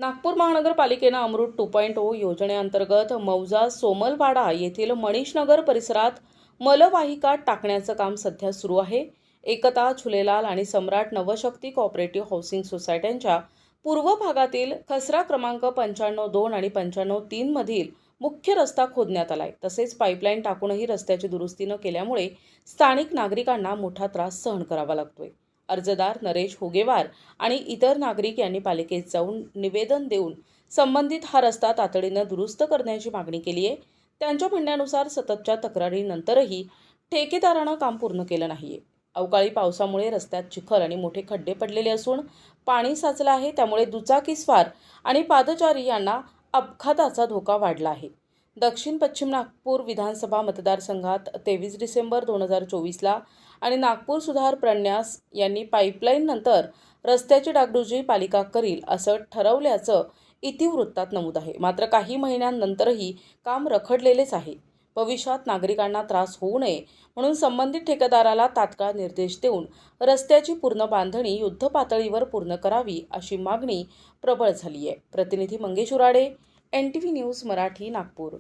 नागपूर महानगरपालिकेनं अमृत 2.0 योजनेअंतर्गत मौजा सोमलवाडा येथील मनीषनगर परिसरात मलवाहिका टाकण्याचं काम सध्या सुरू आहे. एकता, झुलेलाल आणि सम्राट नवशक्ती कोऑपरेटिव्ह हाऊसिंग सोसायट्यांच्या पूर्व भागातील खसरा क्रमांक 95-2 आणि 95-3 मधील मुख्य रस्ता खोदण्यात आलाय. तसेच पाईपलाईन टाकूनही रस्त्याची दुरुस्ती न केल्यामुळे स्थानिक नागरिकांना मोठा त्रास सहन करावा लागतोय. अर्जदार नरेश होगेवार आणि इतर नागरिक यांनी पालिकेत जाऊन निवेदन देऊन संबंधित हा रस्ता तातडीनं दुरुस्त करण्याची मागणी केली आहे. त्यांच्या म्हणण्यानुसार सततच्या तक्रारीनंतरही ठेकेदारानं काम पूर्ण केलं नाहीये. अवकाळी पावसामुळे रस्त्यात चिखल आणि मोठे खड्डे पडलेले असून पाणी साचलं आहे. त्यामुळे दुचाकीस्वार आणि पादचारी यांना अपघाताचा धोका वाढला आहे. दक्षिण पश्चिम नागपूर विधानसभा मतदारसंघात 23 डिसेंबर 2024ला आणि नागपूर सुधार प्रन्यास यांनी पाईपलाईन नंतर रस्त्याची डागडुजी पालिका करील असं ठरवल्याचं इतिवृत्तात नमूद आहे. मात्र काही महिन्यांनंतरही काम रखडलेलेच आहे. भविष्यात नागरिकांना त्रास होऊ नये म्हणून संबंधित ठेकेदाराला तात्काळ निर्देश देऊन रस्त्याची पूर्ण बांधणी युद्धपातळीवर पूर्ण करावी अशी मागणी प्रबळ झाली आहे. प्रतिनिधी मंगेश उराडे, NTV न्यूज मराठी, नागपूर.